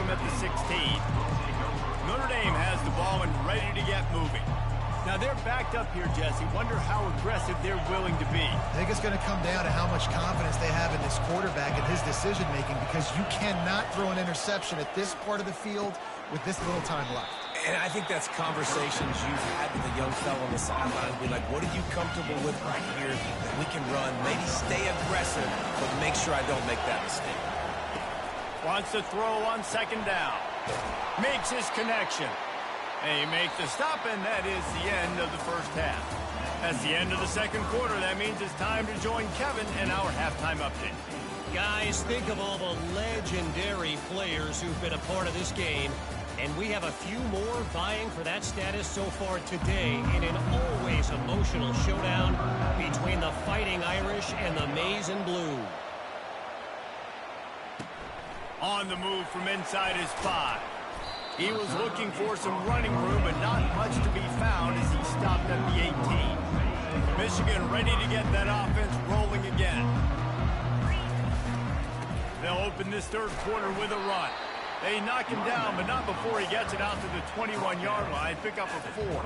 them at the 16. Notre Dame has the ball and ready to get moving. Now they're backed up here, Jesse. Wonder how aggressive they're willing to be. I think it's going to come down to how much confidence they have in this quarterback and his decision-making, because you cannot throw an interception at this part of the field with this little time left. And I think that's conversations you've had with a young fellow on the sideline. Be like, what are you comfortable with right here that we can run? Maybe stay aggressive, but make sure I don't make that mistake. Wants to throw on second down. Makes his connection. And he makes the stop, and that is the end of the first half. That's the end of the second quarter. That means it's time to join Kevin in our halftime update. Guys, think of all the legendary players who've been a part of this game. And we have a few more vying for that status so far today in an always emotional showdown between the Fighting Irish and the Maize and Blue. On the move from inside his 5. He was looking for some running room, but not much to be found as he stopped at the 18. Michigan ready to get that offense rolling again. They'll open this third quarter with a run. They knock him down, but not before he gets it out to the 21-yard line. Pick up a 4.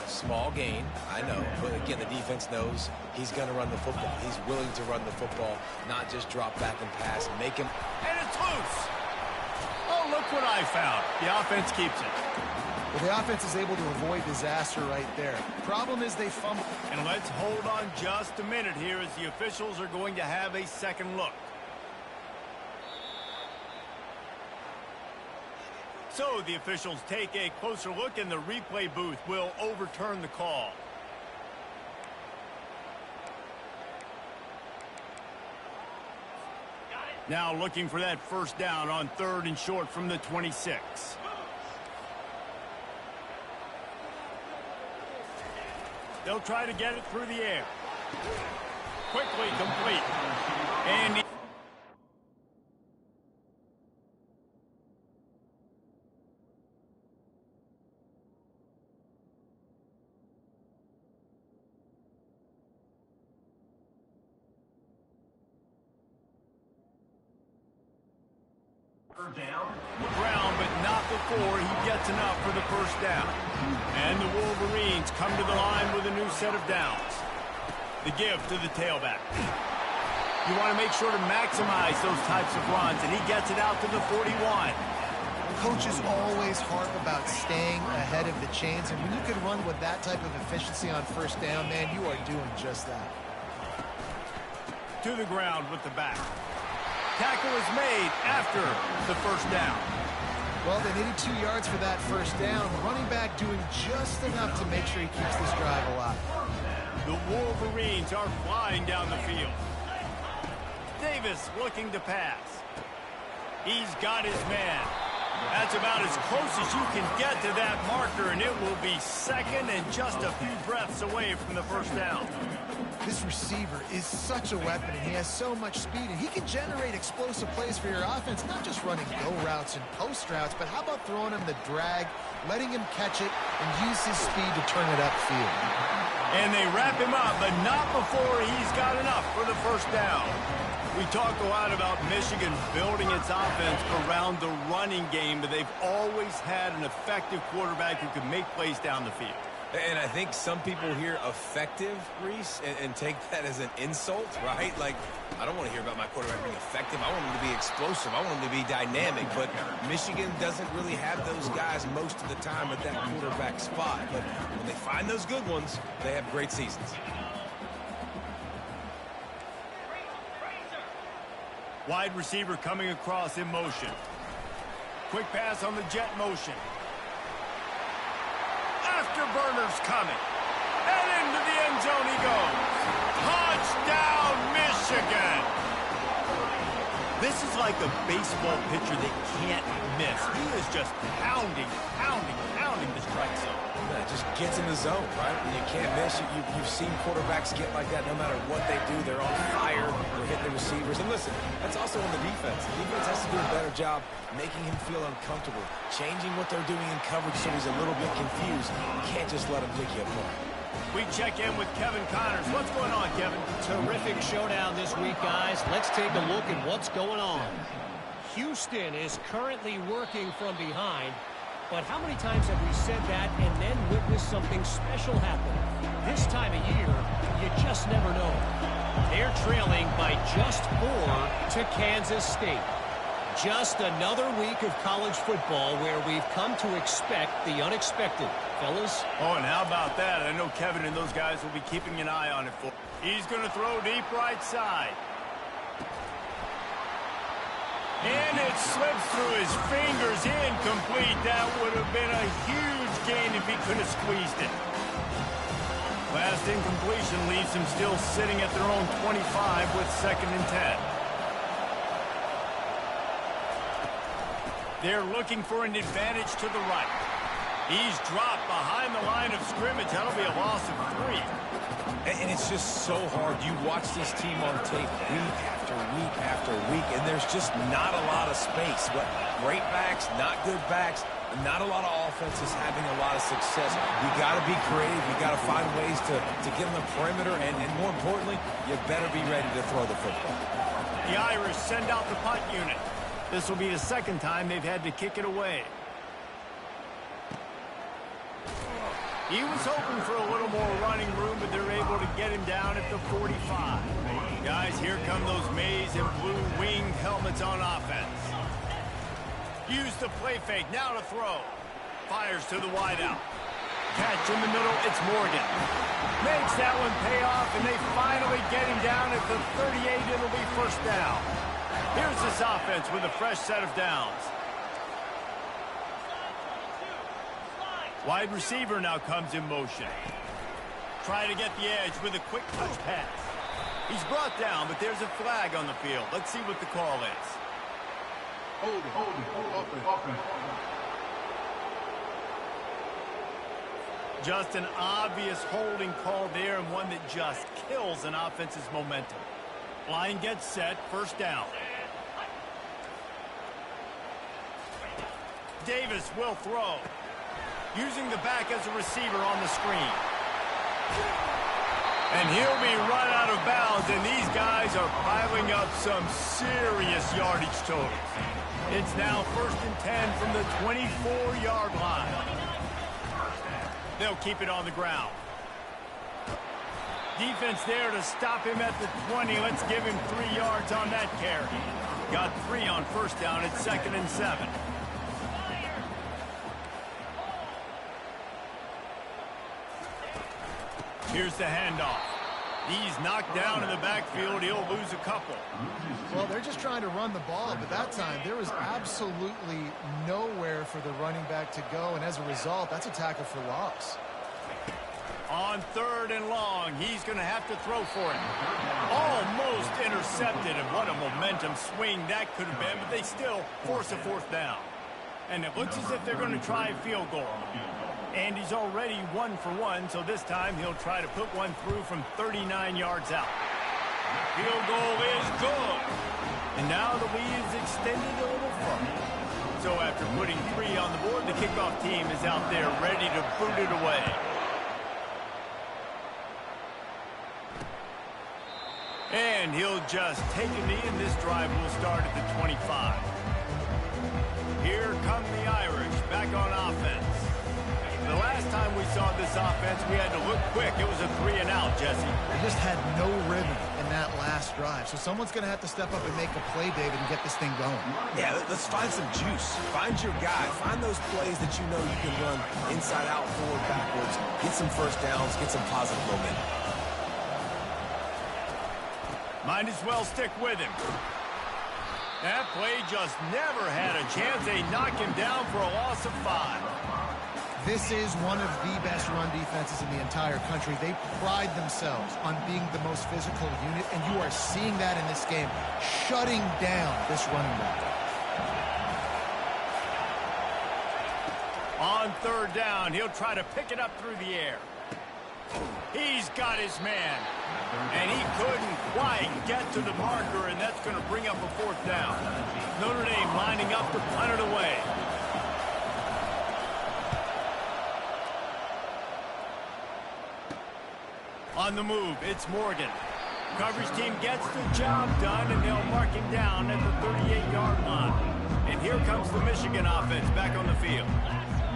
Small gain, I know. But again, the defense knows he's going to run the football. He's willing to run the football, not just drop back and pass and make him. And it's loose. Oh, look what I found. The offense keeps it. Well, the offense is able to avoid disaster right there. Problem is they fumble. And let's hold on just a minute here as the officials are going to have a second look. So the officials take a closer look, and the replay booth will overturn the call. Now looking for that first down on 3rd and short from the 26. They'll try to get it through the air. Quickly complete. And ground, but not before he gets enough for the first down. And the Wolverines come to the line with a new set of downs. The give to the tailback. You want to make sure to maximize those types of runs, and he gets it out to the 41. Coaches always harp about staying ahead of the chains, and when you can run with that type of efficiency on first down, man, you are doing just that. To the ground with the back. Tackle is made after the first down. Well, they needed 2 yards for that first down. Running back doing just enough to make sure he keeps this drive alive. The Wolverines are flying down the field. Davis looking to pass. He's got his man. That's about as close as you can get to that marker, and it will be second and just a few breaths away from the first down. This receiver is such a weapon, and he has so much speed, and he can generate explosive plays for your offense, not just running go routes and post routes, but how about throwing him the drag, letting him catch it, and use his speed to turn it upfield. And they wrap him up, but not before he's got enough for the first down. We talk a lot about Michigan building its offense around the running game, but they've always had an effective quarterback who can make plays down the field. And I think some people hear effective, Reese, and take that as an insult, right? Like, I don't want to hear about my quarterback being effective. I want him to be explosive. I want him to be dynamic. But Michigan doesn't really have those guys most of the time at that quarterback spot. But when they find those good ones, they have great seasons. Wide receiver coming across in motion. Quick pass on the jet motion. Afterburner's coming. And into the end zone he goes. Touchdown, Michigan! This is like a baseball pitcher they can't miss. He is just pounding the strike zone. Yeah, just gets in the zone, right? And you can't miss. You've seen quarterbacks get like that no matter what they do. They're on fire. They're hitting the receivers. And listen, that's also on the defense. The defense has to do a better job making him feel uncomfortable, changing what they're doing in coverage so he's a little bit confused. You can't just let him pick you apart. We check in with Kevin Connors. What's going on, Kevin? Terrific showdown this week, guys. Let's take a look at what's going on. Houston is currently working from behind. But how many times have we said that and then witnessed something special happen? This time of year, you just never know. They're trailing by just 4 to Kansas State. Just another week of college football where we've come to expect the unexpected. Fellas? Oh, and how about that? I know Kevin and those guys will be keeping an eye on it for. He's going to throw deep right side. And it slips through his fingers, incomplete. That would have been a huge gain if he could have squeezed it. Last incompletion leaves them still sitting at their own 25 with 2nd and 10. They're looking for an advantage to the right. He's dropped behind the line of scrimmage. That'll be a loss of 3. And it's just so hard. You watch this team on tape week after week after week, and there's just not a lot of space. But great backs, not good backs, not a lot of offenses having a lot of success. You got to be creative. You got to find ways to get on the perimeter, and more importantly, you better be ready to throw the football. The Irish send out the punt unit. This will be the 2nd time they've had to kick it away. He was hoping for a little more running room, but they're able to get him down at the 45. Guys, here come those maize and blue winged helmets on offense. Use the play fake, now to throw. Fires to the wideout. Catch in the middle, it's Morgan. Makes that one pay off, and they finally get him down at the 38. It'll be 1st down. Here's this offense with a fresh set of downs. Wide receiver now comes in motion. Try to get the edge with a quick touch pass. He's brought down, but there's a flag on the field. Let's see what the call is. Holding. Just an obvious holding call there, and one that just kills an offense's momentum. Line gets set, 1st down. Davis will throw. Using the back as a receiver on the screen. And he'll be run out of bounds, and these guys are piling up some serious yardage totals. It's now 1st and 10 from the 24-yard line. They'll keep it on the ground. Defense there to stop him at the 20. Let's give him 3 yards on that carry. Got 3 on 1st down at 2nd and 7. Here's the handoff. He's knocked down in the backfield. He'll lose a couple. Well, they're just trying to run the ball, but that time there was absolutely nowhere for the running back to go, and as a result, that's a tackle for loss. On 3rd and long, he's going to have to throw for it. Almost intercepted, and what a momentum swing that could have been, but they still force a 4th down. And it looks as if they're going to try a field goal. And he's already 1 for 1, so this time he'll try to put one through from 39 yards out. Field goal is good. And now the lead is extended a little further. So after putting 3 on the board, the kickoff team is out there ready to boot it away. And he'll just take a knee, and this drive will start at the 25. Here come the Irish back on offense. The last time we saw this offense, we had to look quick. It was a 3-and-out, Jesse. They just had no rhythm in that last drive. So someone's going to have to step up and make a play, David, and get this thing going. Yeah, let's find some juice. Find your guy. Find those plays that you know you can run inside out, forward, backwards. Get some 1st downs. Get some positive momentum. Might as well stick with him. That play just never had a chance. They knock him down for a loss of 5. This is one of the best run defenses in the entire country. They pride themselves on being the most physical unit, and you are seeing that in this game, shutting down this running back. On 3rd down, he'll try to pick it up through the air. He's got his man, and he couldn't quite get to the marker, and that's going to bring up a 4th down. Notre Dame lining up to punt it away. On the move, it's Morgan. Coverage team gets the job done, and they'll mark him down at the 38-yard line. And here comes the Michigan offense back on the field.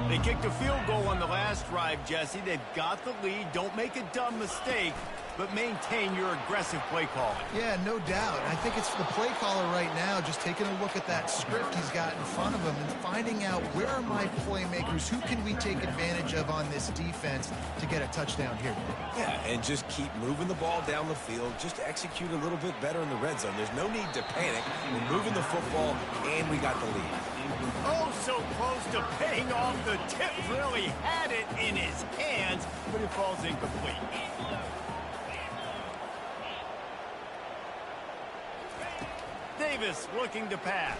They kicked a field goal on the last drive, Jesse. They've got the lead. Don't make a dumb mistake, but maintain your aggressive play calling. Yeah, no doubt. I think it's the play caller right now just taking a look at that script he's got in front of him and finding out where are my playmakers, who can we take advantage of on this defense to get a touchdown here. Yeah, and just keep moving the ball down the field. Just execute a little bit better in the red zone. There's no need to panic. We're moving the football, and we got the lead. Oh, so close to paying off. The tip really had it in his hands, but it falls incomplete. Davis looking to pass.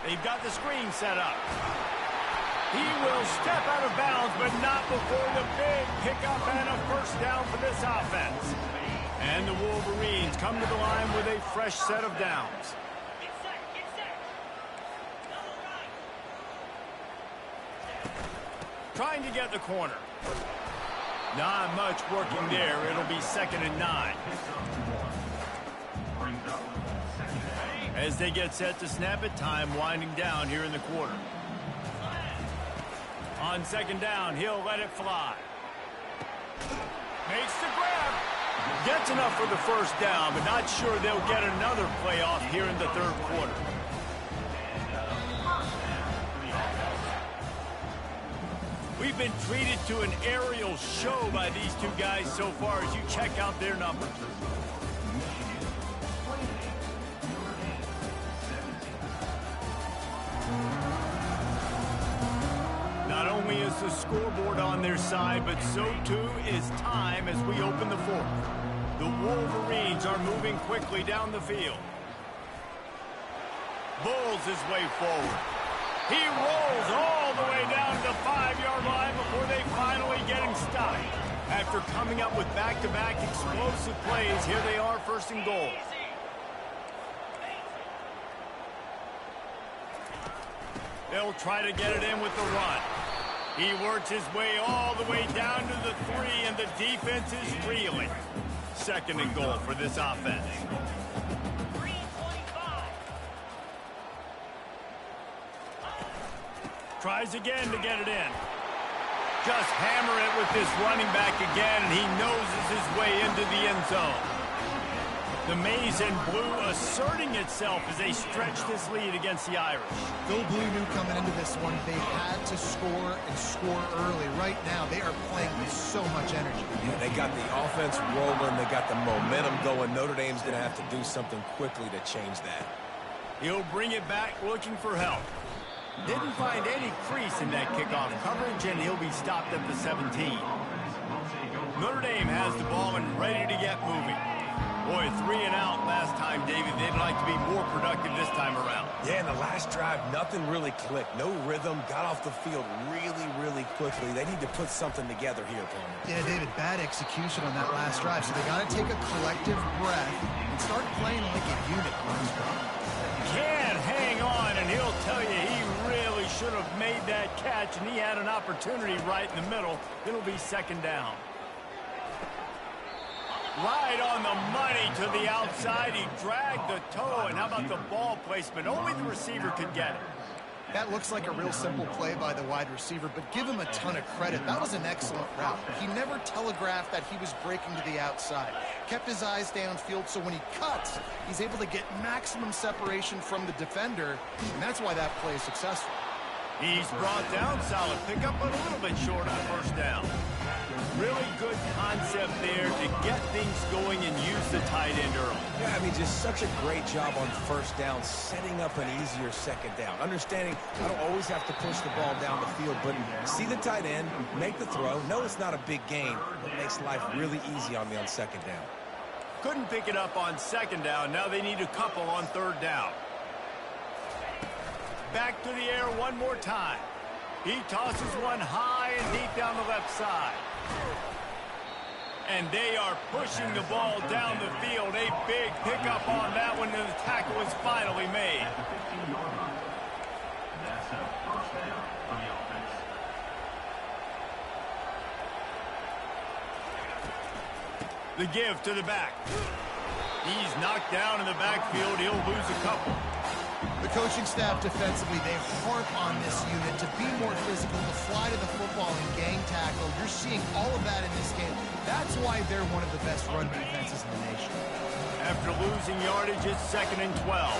They've got the screen set up. He will step out of bounds, but not before the big pickup and a first down for this offense. And the Wolverines come to the line with a fresh set of downs. Trying to get the corner. Not much working there. It'll be 2nd and 9. As they get set to snap it, time winding down here in the quarter. On 2nd down, he'll let it fly. Makes the grab. Gets enough for the first down, but not sure they'll get another play off here in the 3rd quarter. We've been treated to an aerial show by these two guys so far as you check out their numbers. Not only is the scoreboard on their side, but so too is time as we open the 4th. The Wolverines are moving quickly down the field. Bulls his way forward. He rolls all the way down to the 5-yard line before they finally get him stopped. After coming up with back-to-back explosive plays, here they are, 1st and goal. They'll try to get it in with the run. He works his way all the way down to the 3, and the defense is reeling. 2nd and goal for this offense. Tries again to get it in. Just hammer it with this running back again, and he noses his way into the end zone. The maize and blue asserting itself as they stretch this lead against the Irish. Phil Blue knew coming into this one they had to score and score early. Right now, they are playing with so much energy. Yeah, they got the offense rolling. They got the momentum going. Notre Dame's going to have to do something quickly to change that. He'll bring it back looking for help. Didn't find any crease in that kickoff coverage, and he'll be stopped at the 17. Notre Dame has the ball and ready to get moving. Boy, 3 and out last time, David. They'd like to be more productive this time around. Yeah, in the last drive, nothing really clicked. No rhythm. Got off the field really, really quickly. They need to put something together here, Palmer. Yeah, David, bad execution on that last drive. So they got to take a collective breath and start playing like a unit. Can't hang on, and he'll tell you he really should have made that catch, and he had an opportunity right in the middle. It'll be 2nd down. Right on the money to the outside. He dragged the toe, and how about the ball placement? Only the receiver could get it. That looks like a real simple play by the wide receiver, but give him a ton of credit. That was an excellent route. He never telegraphed that he was breaking to the outside. Kept his eyes downfield, so when he cuts, he's able to get maximum separation from the defender, and that's why that play is successful. He's brought down, solid pickup, but a little bit short of the first down. Really good concept there to get things going and use the tight end early. Yeah, I mean, just such a great job on 1st down, setting up an easier 2nd down. Understanding I don't always have to push the ball down the field, but see the tight end, make the throw. No, it's not a big gain, but makes life really easy on me on 2nd down. Couldn't pick it up on 2nd down. Now they need a couple on 3rd down. Back to the air one more time. He tosses one high and deep down the left side. And they are pushing the ball down the field. A big pickup on that one, and the tackle is finally made. The give to the back. He's knocked down in the backfield. He'll lose a couple. The coaching staff defensively, they harp on this unit to be more physical, to fly to the football and gang tackle. You're seeing all of that in this game. That's why they're one of the best run defenses in the nation. After losing yardage, it's 2nd and 12.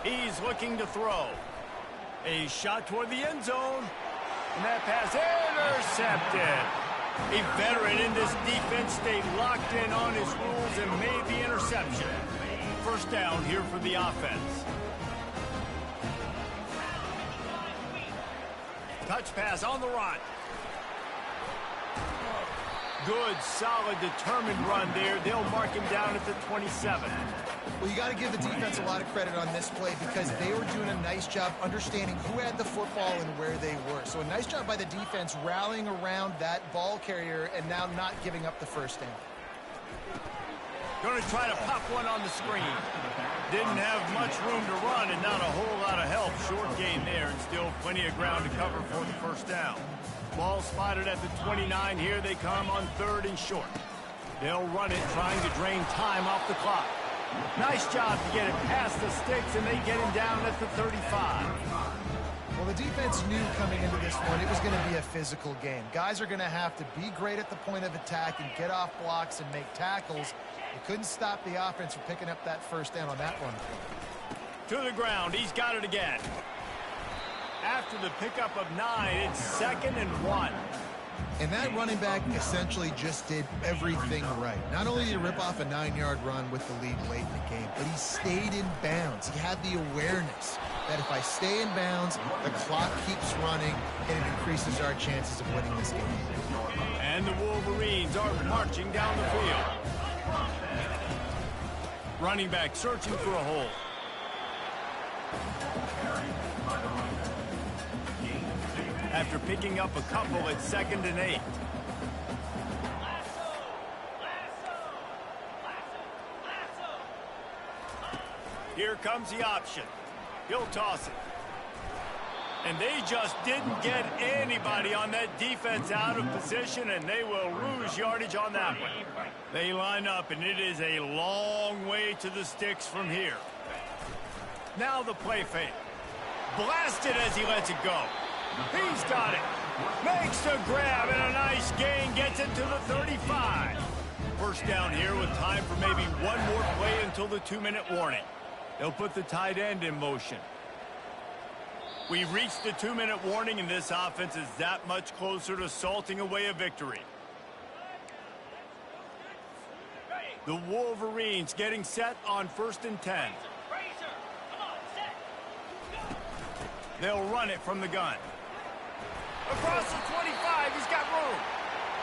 He's looking to throw. A shot toward the end zone. And that pass intercepted. A veteran in this defense stayed locked in on his rules and made the interception. First down here for the offense. Touch pass on the run. Good, solid, determined run there. They'll mark him down at the 27. Well, you got to give the defense a lot of credit on this play because they were doing a nice job understanding who had the football and where they were. So a nice job by the defense rallying around that ball carrier and now not giving up the first down. Going to try to pop one on the screen. Didn't have much room to run and not a whole lot of help. Short gain there and still plenty of ground to cover for the first down. Ball spotted at the 29. Here they come on 3rd and short. They'll run it, trying to drain time off the clock. Nice job to get it past the sticks, and they get him down at the 35. Well, the defense knew coming into this one it was going to be a physical game. Guys are going to have to be great at the point of attack and get off blocks and make tackles. They couldn't stop the offense from picking up that first down on that one. To the ground. He's got it again. After the pickup of 9, it's 2nd and 1. And that running back essentially just did everything right. Not only did he rip off a 9-yard run with the lead late in the game, but he stayed in bounds. He had the awareness that if I stay in bounds, the clock keeps running, and it increases our chances of winning this game. And the Wolverines are marching down the field. Running back searching for a hole. After picking up a couple at 2nd and 8. Here comes the option. He'll toss it. And they just didn't get anybody on that defense out of position, and they will lose yardage on that one. They line up, and it is a long way to the sticks from here. Now the play fake. Blasted as he lets it go. He's got it. Makes the grab, and a nice gain gets it to the 35. First down here with time for maybe one more play until the 2-minute warning. They'll put the tight end in motion. We've reached the 2-minute warning, and this offense is that much closer to salting away a victory. The Wolverines getting set on 1st and 10. They'll run it from the gun. Across the 25, he's got room.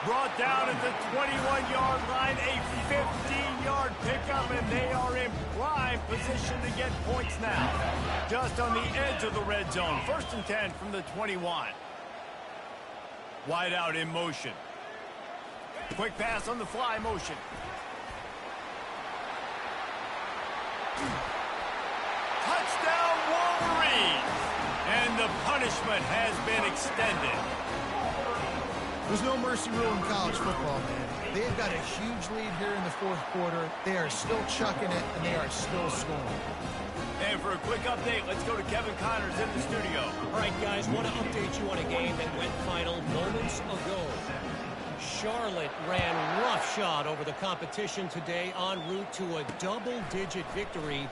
Brought down at the 21-yard line, a 15-yard pickup, and they are in prime position to get points now. Just on the edge of the red zone. 1st and 10 from the 21. Wide out in motion. Quick pass on the fly motion. Touchdown Wolverines! And the punishment has been extended. There's no mercy rule in college football, man. They've got a huge lead here in the 4th quarter. They are still chucking it, and they are still scoring. And for a quick update, let's go to Kevin Connors in the studio. All right, guys, want to update you on a game that went final moments ago. Charlotte ran roughshod over the competition today en route to a double-digit victory,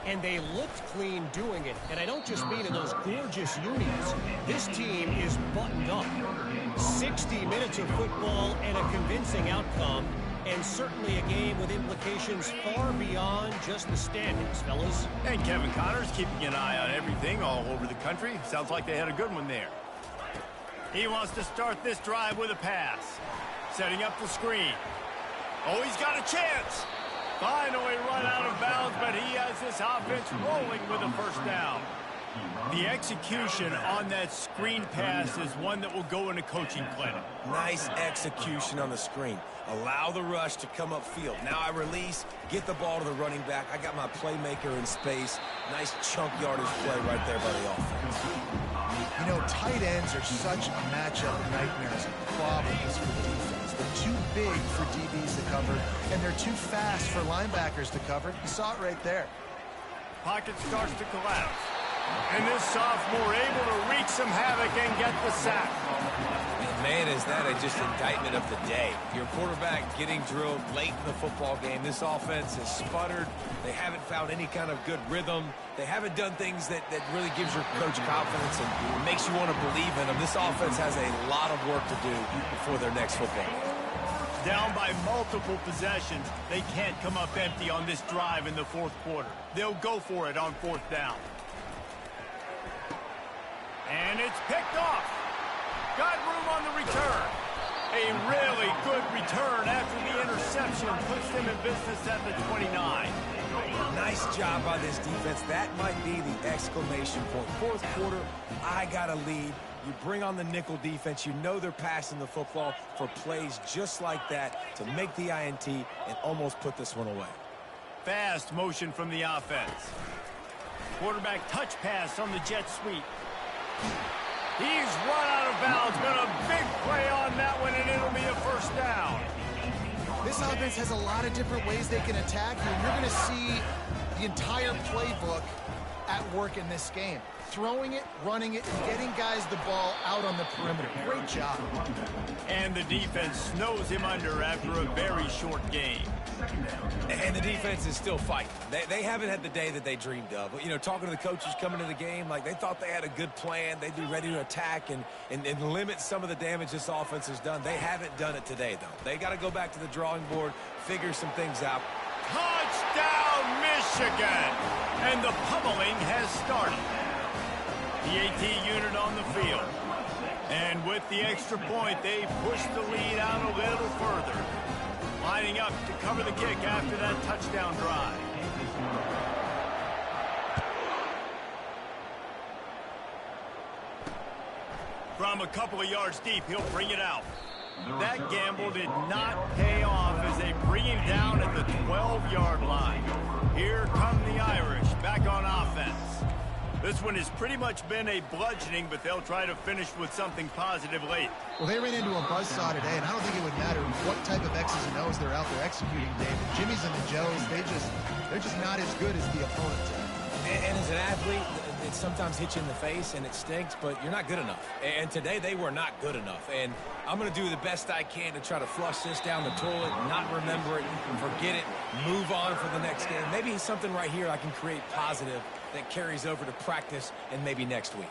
and they looked clean doing it. And I don't just mean in those gorgeous unis. This team is buttoned up. 60 minutes of football and a convincing outcome, and certainly a game with implications far beyond just the standings, fellas. And Kevin Connors keeping an eye on everything all over the country. Sounds like they had a good one there. He wants to start this drive with a pass. Setting up the screen. Oh, he's got a chance. Finally run out of bounds, but he has this offense rolling with a first down. The execution on that screen pass is one that will go in a coaching clinic. Nice execution on the screen. Allow the rush to come upfield. Now I release, get the ball to the running back. I got my playmaker in space. Nice chunk yardage play right there by the offense. You know, tight ends are such matchup nightmares and problems for defense. They're too big for DBs to cover, and they're too fast for linebackers to cover. You saw it right there. Pocket starts to collapse. And this sophomore able to wreak some havoc and get the sack. Man, is that just indictment of the day. Your quarterback getting drilled late in the football game. This offense has sputtered. They haven't found any kind of good rhythm. They haven't done things that really gives your coach confidence and makes you want to believe in them. This offense has a lot of work to do before their next football game. Down by multiple possessions, they can't come up empty on this drive in the fourth quarter. They'll go for it on fourth down. And it's picked off. Got room on the return. A really good return after the interception puts them in business at the 29. Nice job by this defense. That might be the exclamation point. Fourth quarter, I got a lead. You bring on the nickel defense. You know they're passing the football for plays just like that to make the INT and almost put this one away. Fast motion from the offense. Quarterback touch pass on the jet sweep. He's run out of bounds, but a big play on that one, and it'll be a first down. This offense has a lot of different ways they can attack you, and you're going to see the entire playbook at work in this game. Throwing it, running it, and getting guys the ball out on the perimeter. Great job. And the defense snows him under after a very short game. And the defense is still fighting. They haven't had the day that they dreamed of. You know, talking to the coaches coming to the game, like they thought they had a good plan. They'd be ready to attack and limit some of the damage this offense has done. They haven't done it today, though. They got to go back to the drawing board, figure some things out. Touchdown, Michigan! And the pummeling has started. The AT unit on the field. And with the extra point, they push the lead out a little further. Lining up to cover the kick after that touchdown drive. From a couple of yards deep, he'll bring it out. That gamble did not pay off as they bring him down at the 12-yard line. Here come the Irish back on offense. This one has pretty much been a bludgeoning, but they'll try to finish with something positive late. Well, they ran into a buzzsaw today, and I don't think it would matter what type of X's and O's they're out there executing, David. Jimmy's and the Joes, they're just not as good as the opponent today. And as an athlete, it sometimes hits you in the face, and it stinks, but you're not good enough. And today, they were not good enough. And I'm going to do the best I can to try to flush this down the toilet, not remember it, forget it, move on for the next game. Maybe something right here I can create positive that carries over to practice and maybe next week.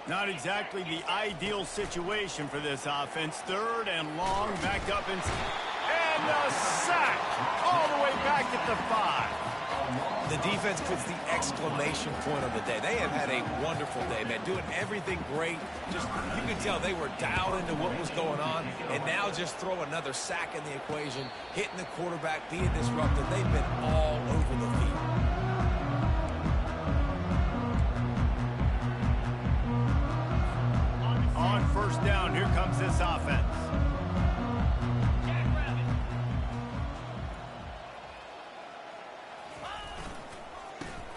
Not exactly the ideal situation for this offense. Third and long, back up and a sack all the way back at the 5. The defense puts the exclamation point on the day. They have had a wonderful day, man, doing everything great. Just, you can tell they were dialed into what was going on, and now just throw another sack in the equation, hitting the quarterback, being disruptive. They've been all over the field. On first down, here comes this offense.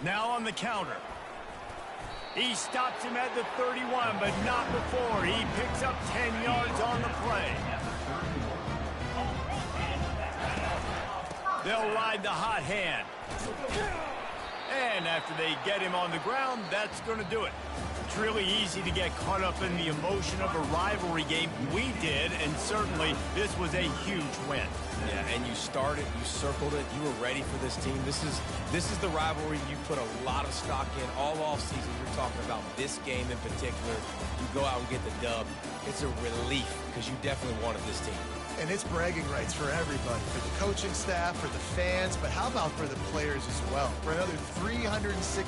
Now on the counter. He stops him at the 31, but not before. He picks up 10 yards on the play. They'll ride the hot hand. And after they get him on the ground, that's going to do it. It's really easy to get caught up in the emotion of a rivalry game. We did, and certainly this was a huge win. Yeah, and you started, you circled it, you were ready for this team. This is the rivalry you put a lot of stock in all offseason. You're talking about this game in particular. You go out and get the dub. It's a relief because you definitely wanted this team. And it's bragging rights for everybody, for the coaching staff, for the fans, but how about for the players as well? For another 306